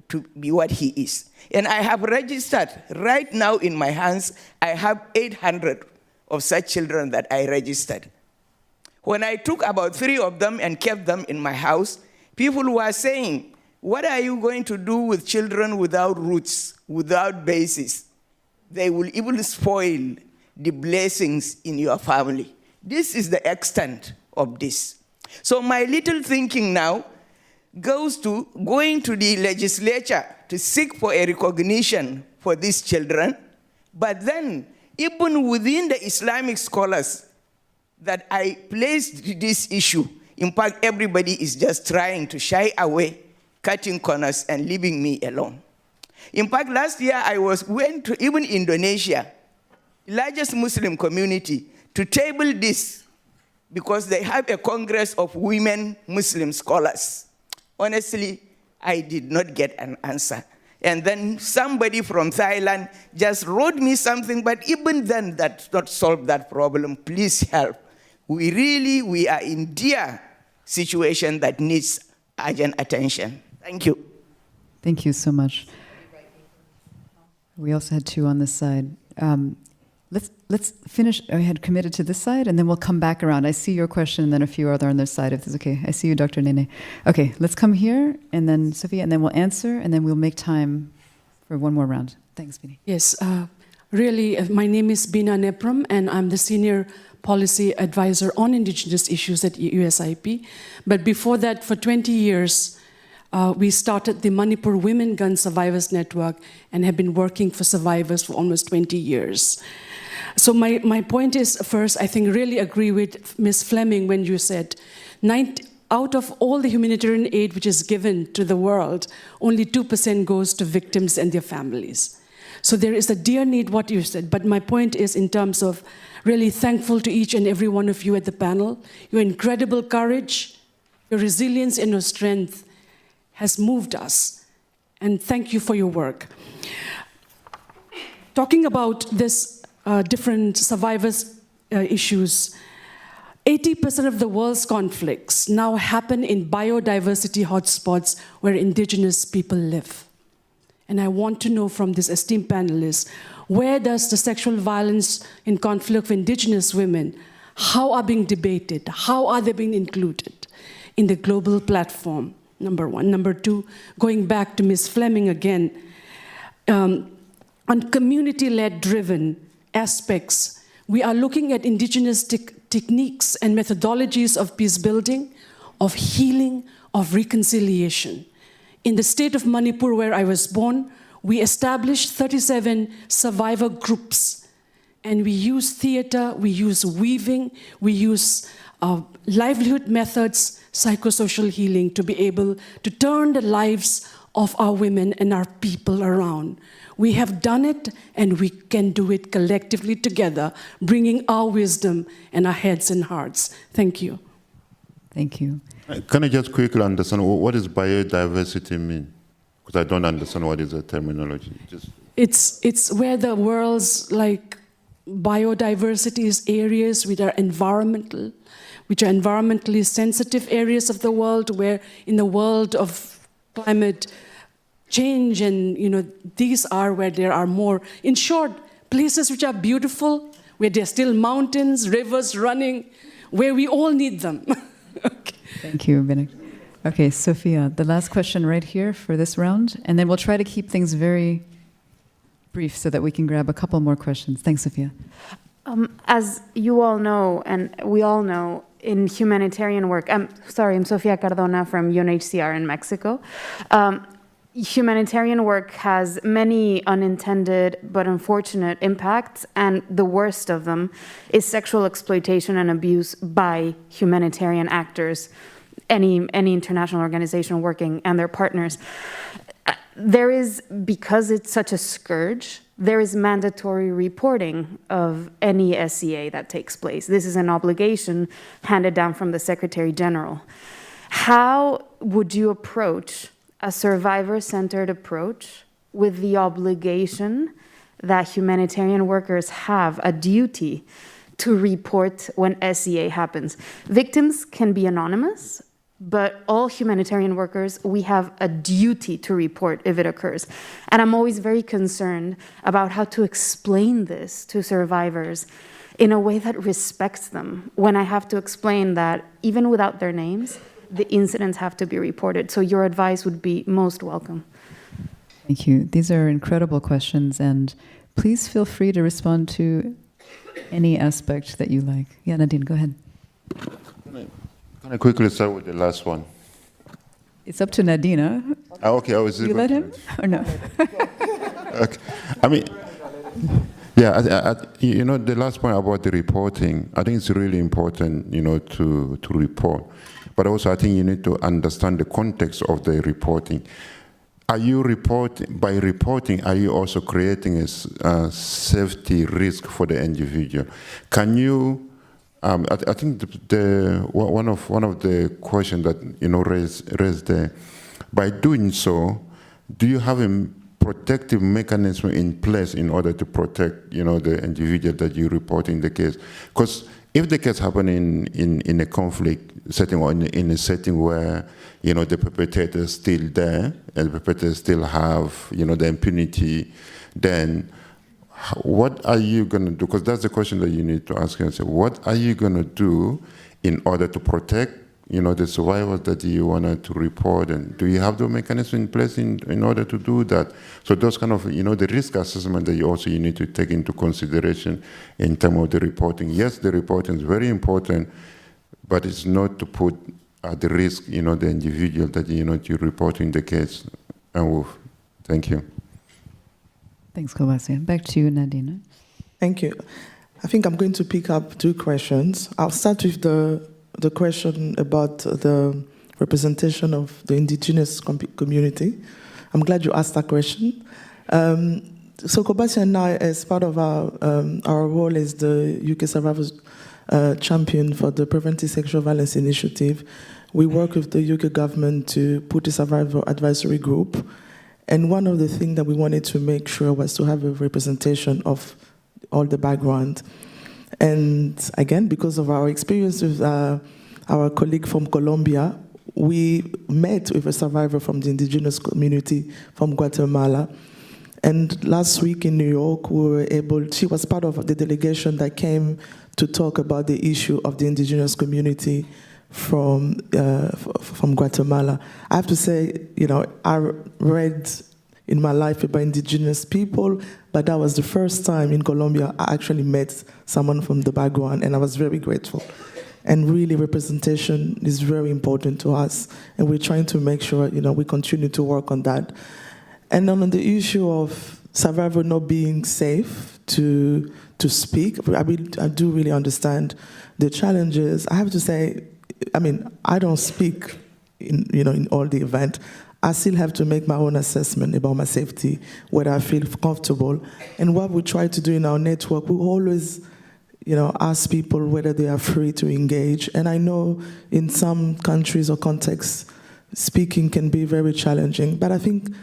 Speaker 11: to be what he is. And I have registered, right now in my hands, I have 800 of such children that I registered. When I took about 3 of them and kept them in my house, people were saying, what are you going to do with children without roots, without basis? They will even spoil the blessings in your family. This is the extent of this. So my little thinking now goes to going to the legislature to seek for a recognition for these children, but then even within the Islamic scholars that I placed this issue, in fact, everybody is just trying to shy away, cutting corners and leaving me alone. In fact, last year I went to even Indonesia, the largest Muslim community, to table this because they have a congress of women Muslim scholars. Honestly, I did not get an answer. And then somebody from Thailand just wrote me something, but even then that not solved that problem. Please help. We are in dear situation that needs urgent attention. Thank you.
Speaker 3: Thank you so much. We also had 2 on this side. Let's finish. I had committed to this side, and then we'll come back around. I see your question, and then a few other on this side, if it's okay. I see you, Dr. Nene. Okay, let's come here, and then Sophie, and then we'll answer, and then we'll make time for one more round. Thanks, Bini.
Speaker 12: Yes, really, my name is Bina Nepram, and I'm the Senior Policy Advisor on Indigenous Issues at USIP. But before that, for 20 years, we started the Manipur Women Gun Survivors Network and have been working for survivors for almost 20 years. So my point is, first, I think really agree with Ms. Flemming when you said, out of all the humanitarian aid which is given to the world, only 2% goes to victims and their families. So there is a dear need, what you said, but my point is in terms of really thankful to each and every one of you at the panel. Your incredible courage, your resilience and your strength has moved us. And thank you for your work. Talking about this different survivors' issues, 80% of the world's conflicts now happen in biodiversity hotspots where indigenous people live. And I want to know from this esteemed panelists, where does the sexual violence in conflict of indigenous women, how are being debated, how are they being included in the global platform, number 1. Number 2, going back to Ms. Flemming again, on community-led driven aspects, we are looking at indigenous techniques and methodologies of peace building, of healing, of reconciliation. In the state of Manipur, where I was born, we established 37 survivor groups. And we use theater, we use weaving, we use livelihood methods, psychosocial healing to be able to turn the lives of our women and our people around. We have done it, and we can do it collectively together, bringing our wisdom and our heads and hearts. Thank you.
Speaker 3: Thank you.
Speaker 4: Can I just quickly understand, what does biodiversity mean? Because I don't understand what is the terminology.
Speaker 12: It's where the world's biodiversity is areas which are environmentally sensitive areas of the world, where in the world of climate change and these are where there are more, in short, places which are beautiful, where there are still mountains, rivers running, where we all need them. Okay.
Speaker 3: Thank you, Benik. Okay, Sophia, the last question right here for this round, and then we'll try to keep things very brief so that we can grab a couple more questions. Thanks, Sophia.
Speaker 13: As you all know, and we all know, in humanitarian work, I'm Sofia Cardona from UNHCR in Mexico. Humanitarian work has many unintended but unfortunate impacts, and the worst of them is sexual exploitation and abuse by humanitarian actors, any international organization working and their partners. There is, because it's such a scourge, there is mandatory reporting of any SCA that takes place. This is an obligation handed down from the Secretary General. How would you approach a survivor-centered approach with the obligation that humanitarian workers have a duty to report when SEA happens. Victims can be anonymous, but all humanitarian workers, we have a duty to report if it occurs. And I'm always very concerned about how to explain this to survivors in a way that respects them, when I have to explain that even without their names, the incidents have to be reported. So your advice would be most welcome.
Speaker 3: Thank you. These are incredible questions, and please feel free to respond to any aspect that you like. Yeah, Nadine, go ahead.
Speaker 4: Can I quickly start with the last one?
Speaker 3: It's up to Nadine, huh?
Speaker 4: Okay, I was.
Speaker 3: You let him or no?
Speaker 4: Okay. I mean, yeah, you know, the last point about the reporting, I think it's really important, you know, to report. But also, I think you need to understand the context of the reporting. Are you by reporting, are you also creating a safety risk for the individual? Can you? I think one of the questions that raised there, by doing so, do you have a protective mechanism in place in order to protect the individual that you report in the case? Because if the case happen in a conflict setting or in a setting where the perpetrator is still there and the perpetrators still have the impunity, then what are you going to do? Because that's the question that you need to ask yourself. What are you going to do in order to protect the survivors that you wanted to report? And do you have the mechanism in place in order to do that? So those kind of, the risk assessment that you need to take into consideration in terms of the reporting. Yes, the reporting is very important, but it's not to put at the risk, the individual that you report in the case. Thank you.
Speaker 3: Thanks, Kobasi. Back to you, Nadine.
Speaker 5: Thank you. I think I'm going to pick up two questions. I'll start with the question about the representation of the indigenous community. I'm glad you asked that question. So Kobasi and I, as part of our role as the UK Survivors Champion for the Preventing Sexual Violence Initiative, we work with the UK government to put a survivor advisory group. And one of the things that we wanted to make sure was to have a representation of all the background. And again, because of our experience with our colleague from Colombia, we met with a survivor from the indigenous community from Guatemala. And last week in New York, she was part of the delegation that came to talk about the issue of the indigenous community from Guatemala. I have to say, I read in my life about indigenous people, but that was the first time in Colombia I actually met someone from the background, and I was very grateful. And really, representation is very important to us, and we're trying to make sure, we continue to work on that. And on the issue of survivor not being safe to speak, I do really understand the challenges. I have to say, I don't speak in all the event. I still have to make my own assessment about my safety, whether I feel comfortable. And what we try to do in our network, we always ask people whether they are free to engage. And I know in some countries or contexts, speaking can be very challenging. But I think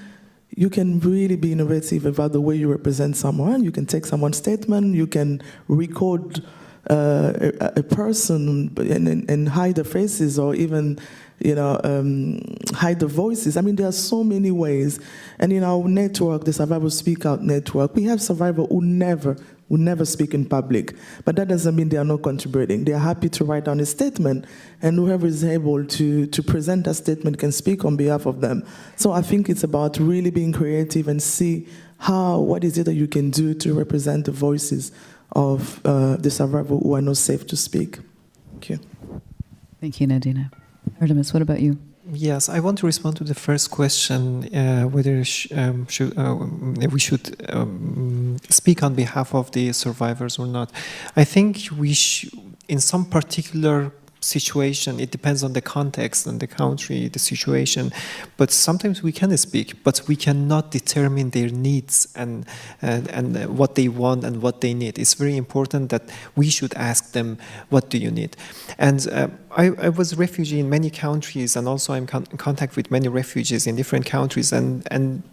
Speaker 5: you can really be innovative about the way you represent someone. You can take someone's statement, you can record a person and hide the faces, or even hide the voices. There are so many ways. And in our network, the Survivor Speak Out network, we have survivors who never speak in public. But that doesn't mean they are not contributing. They are happy to write down a statement, and whoever is able to present that statement can speak on behalf of them. So I think it's about really being creative and see what is it that you can do to represent the voices of the survivors who are not safe to speak. Thank you.
Speaker 3: Thank you, Nadine. Artemis, what about you?
Speaker 6: Yes, I want to respond to the first question, whether we should speak on behalf of the survivors or not. I think in some particular situation, it depends on the context and the country, the situation, but sometimes we can speak, but we cannot determine their needs and what they want and what they need. It's very important that we should ask them, what do you need? And I was a refugee in many countries, and also I'm in contact with many refugees in different countries, and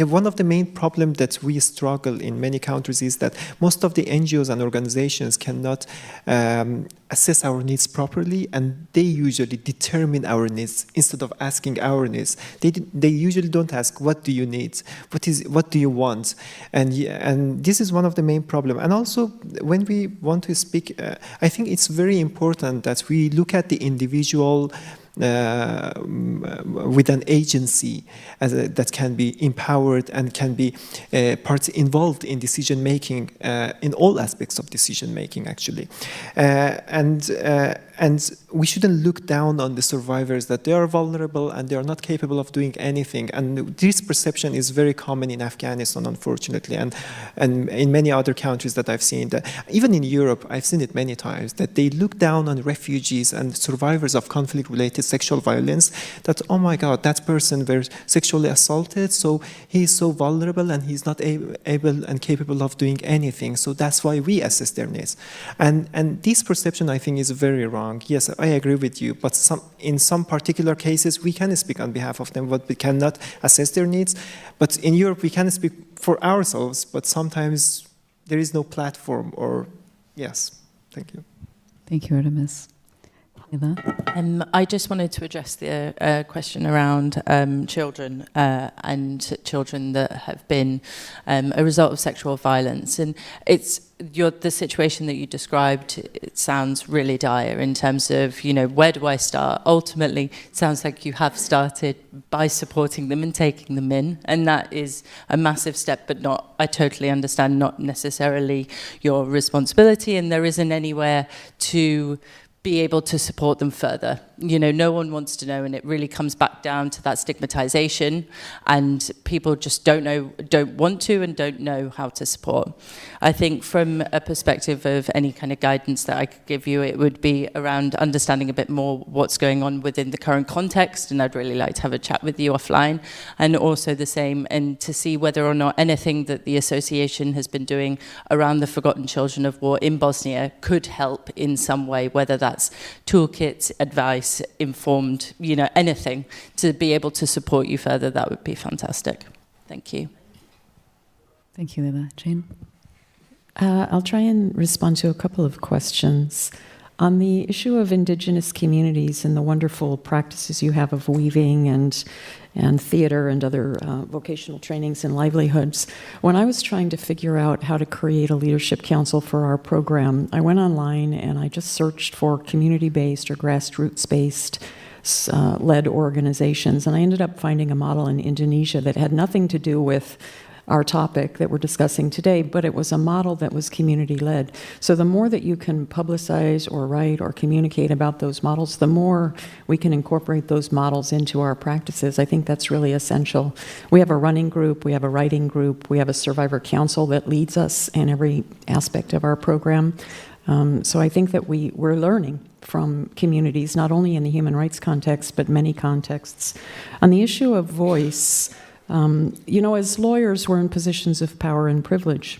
Speaker 6: one of the main problems that we struggle in many countries is that most of the NGOs and organizations cannot assess our needs properly, and they usually determine our needs instead of asking our needs. They usually don't ask, what do you need? What do you want? And this is one of the main problems. And also, when we want to speak, I think it's very important that we look at the individual with an agency that can be empowered and can be involved in decision making, in all aspects of decision making, actually. And we shouldn't look down on the survivors that they are vulnerable and they are not capable of doing anything. And this perception is very common in Afghanistan, unfortunately, and in many other countries that I've seen. That even in Europe, I've seen it many times, that they look down on refugees and survivors of conflict-related sexual violence, that, oh my God, that person was sexually assaulted, so he's so vulnerable and he's not able and capable of doing anything. So that's why we assess their needs. And this perception, I think, is very wrong. Yes, I agree with you, but in some particular cases, we can speak on behalf of them, but we cannot assess their needs. But in Europe, we can speak for ourselves, but sometimes there is no platform or, yes. Thank you.
Speaker 3: Thank you, Artemis. Lejla?
Speaker 7: I just wanted to address the question around children and children that have been a result of sexual violence. And the situation that you described, it sounds really dire in terms of, where do I start? Ultimately, it sounds like you have started by supporting them and taking them in. And that is a massive step, but I totally understand, not necessarily your responsibility. And there isn't anywhere to be able to support them further. No one wants to know, and it really comes back down to that stigmatization, and people just don't want to and don't know how to support. I think from a perspective of any kind of guidance that I could give you, it would be around understanding a bit more what's going on within the current context, and I'd really like to have a chat with you offline, and also the same, and to see whether or not anything that the association has been doing around the forgotten children of war in Bosnia could help in some way, whether that's toolkits, advice, informed, anything to be able to support you further. That would be fantastic. Thank you.
Speaker 3: Thank you, Lejla. Jayne?
Speaker 8: I'll try and respond to a couple of questions. On the issue of indigenous communities and the wonderful practices you have of weaving and theater and other vocational trainings and livelihoods, when I was trying to figure out how to create a leadership council for our program, I went online and I just searched for community-based or grassroots-based led organizations, and I ended up finding a model in Indonesia that had nothing to do with our topic that we're discussing today, but it was a model that was community-led. So the more that you can publicize or write or communicate about those models, the more we can incorporate those models into our practices. I think that's really essential. We have a running group, we have a writing group, we have a survivor council that leads us in every aspect of our program. So I think that we're learning from communities, not only in the human rights context, but many contexts. On the issue of voice, as lawyers, we're in positions of power and privilege.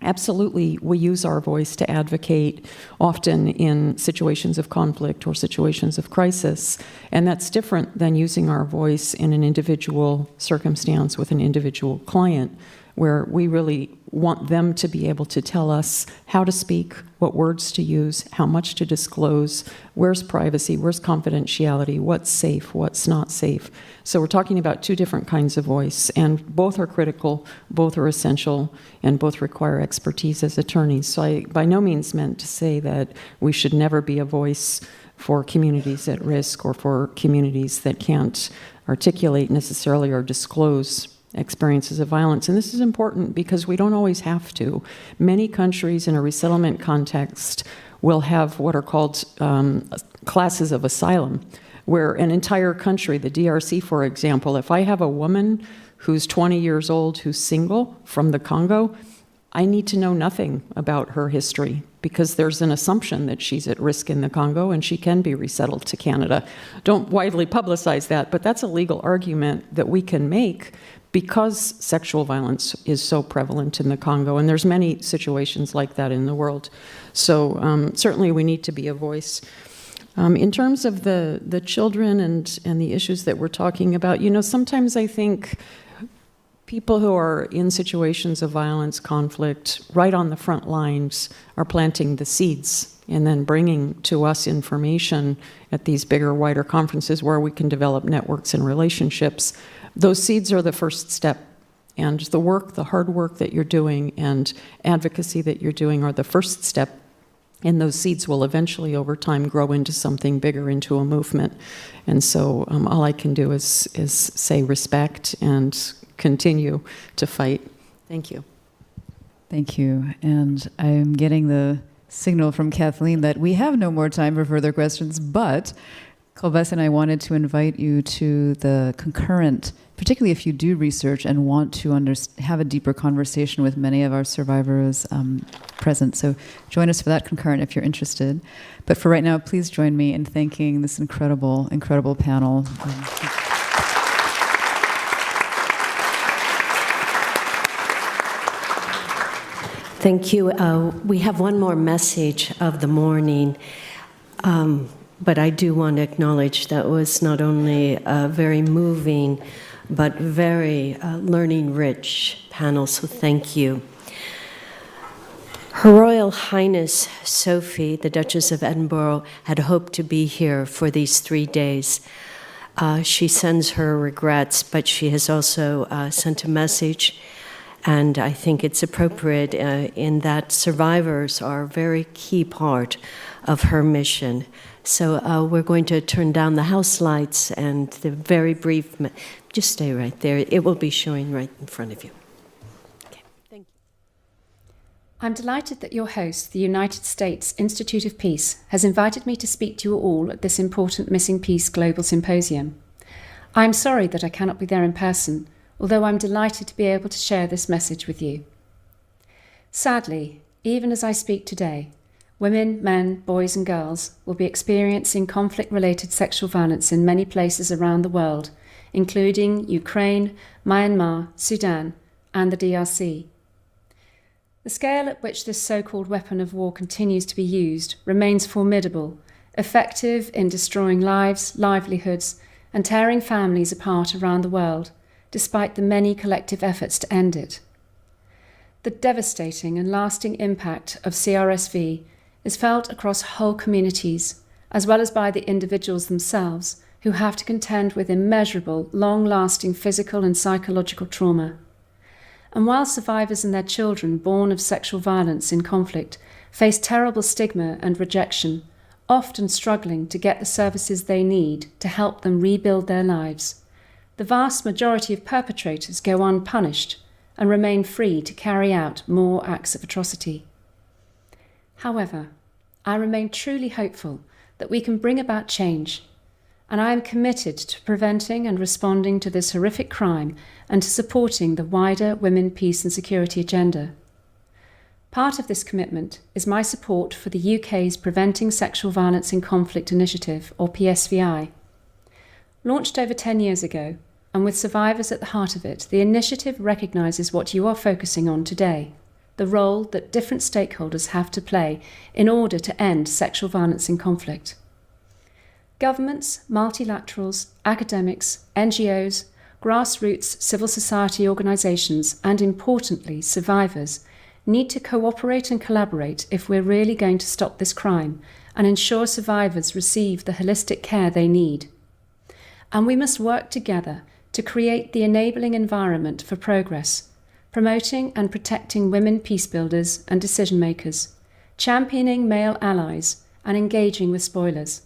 Speaker 8: Absolutely, we use our voice to advocate, often in situations of conflict or situations of crisis, and that's different than using our voice in an individual circumstance with an individual client, where we really want them to be able to tell us how to speak, what words to use, how much to disclose, where's privacy, where's confidentiality, what's safe, what's not safe. So we're talking about two different kinds of voice, and both are critical, both are essential, and both require expertise as attorneys. So I by no means meant to say that we should never be a voice for communities at risk or for communities that can't articulate necessarily or disclose experiences of violence. And this is important because we don't always have to. Many countries in a resettlement context will have what are called classes of asylum, where an entire country, the DRC, for example, if I have a woman who's 20 years old, who's single from the Congo, I need to know nothing about her history because there's an assumption that she's at risk in the Congo and she can be resettled to Canada. Don't widely publicize that, but that's a legal argument that we can make because sexual violence is so prevalent in the Congo, and there's many situations like that in the world. So certainly we need to be a voice. In terms of the children and the issues that we're talking about, sometimes I think people who are in situations of violence, conflict, right on the front lines, are planting the seeds and then bringing to us information at these bigger, wider conferences where we can develop networks and relationships. Those seeds are the first step. And the work, the hard work that you're doing and advocacy that you're doing are the first step. And those seeds will eventually, over time, grow into something bigger, into a movement. And so all I can do is say respect and continue to fight. Thank you.
Speaker 3: Thank you. And I'm getting the signal from Kathleen that we have no more time for further questions, but Colbess and I wanted to invite you to the concurrent, particularly if you do research and want to have a deeper conversation with many of our survivors present. So join us for that concurrent if you're interested. But for right now, please join me in thanking this incredible, incredible panel.
Speaker 2: Thank you. We have one more message of the morning. But I do want to acknowledge that was not only a very moving, but very learning-rich panel, so thank you. Her Royal Highness Sophie, the Duchess of Edinburgh, had hoped to be here for these 3 days. She sends her regrets, but she has also sent a message, and I think it's appropriate in that survivors are a very key part of her mission. So we're going to turn down the house lights and the very brief, just stay right there. It will be showing right in front of you. Okay, thank you.
Speaker 14: I'm delighted that your host, the United States Institute of Peace, has invited me to speak to you all at this important Missing Peace Global Symposium. I'm sorry that I cannot be there in person, although I'm delighted to be able to share this message with you. Sadly, even as I speak today, women, men, boys and girls will be experiencing conflict-related sexual violence in many places around the world, including Ukraine, Myanmar, Sudan, and the DRC. The scale at which this so-called weapon of war continues to be used remains formidable, effective in destroying lives, livelihoods, and tearing families apart around the world, despite the many collective efforts to end it. The devastating and lasting impact of CRSV is felt across whole communities, as well as by the individuals themselves who have to contend with immeasurable, long-lasting physical and psychological trauma. And while survivors and their children born of sexual violence in conflict face terrible stigma and rejection, often struggling to get the services they need to help them rebuild their lives, the vast majority of perpetrators go unpunished and remain free to carry out more acts of atrocity. However, I remain truly hopeful that we can bring about change, and I am committed to preventing and responding to this horrific crime and to supporting the wider women, peace and security agenda. Part of this commitment is my support for the UK's Preventing Sexual Violence in Conflict Initiative, or PSVI. Launched over 10 years ago, and with survivors at the heart of it, the initiative recognises what you are focusing on today: the role that different stakeholders have to play in order to end sexual violence in conflict. Governments, multilaterals, academics, NGOs, grassroots civil society organisations, and importantly, survivors, need to cooperate and collaborate if we're really going to stop this crime and ensure survivors receive the holistic care they need. And we must work together to create the enabling environment for progress, promoting and protecting women peacebuilders and decision makers, championing male allies, and engaging with spoilers.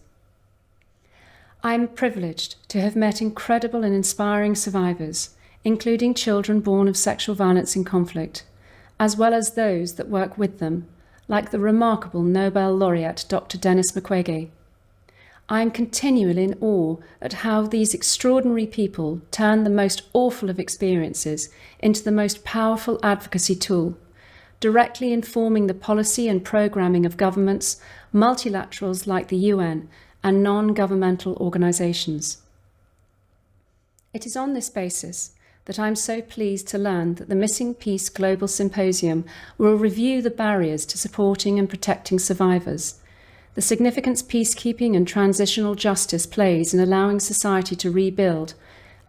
Speaker 14: I am privileged to have met incredible and inspiring survivors, including children born of sexual violence in conflict, as well as those that work with them, like the remarkable Nobel laureate Dr. Denis Mukwege. I am continually in awe at how these extraordinary people turn the most awful of experiences into the most powerful advocacy tool, directly informing the policy and programming of governments, multilaterals like the UN, and non-governmental organisations. It is on this basis that I'm so pleased to learn that the Missing Peace Global Symposium will review the barriers to supporting and protecting survivors, the significance peacekeeping and transitional justice plays in allowing society to rebuild,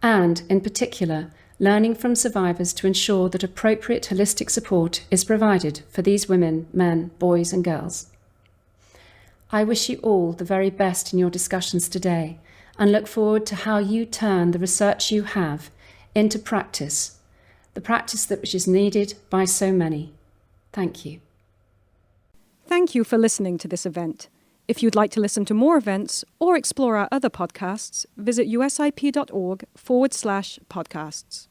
Speaker 14: and, in particular, learning from survivors to ensure that appropriate holistic support is provided for these women, men, boys and girls. I wish you all the very best in your discussions today and look forward to how you turn the research you have into practice, the practice that which is needed by so many. Thank you.
Speaker 1: Thank you for listening to this event. If you'd like to listen to more events or explore our other podcasts, visit usip.org/podcasts.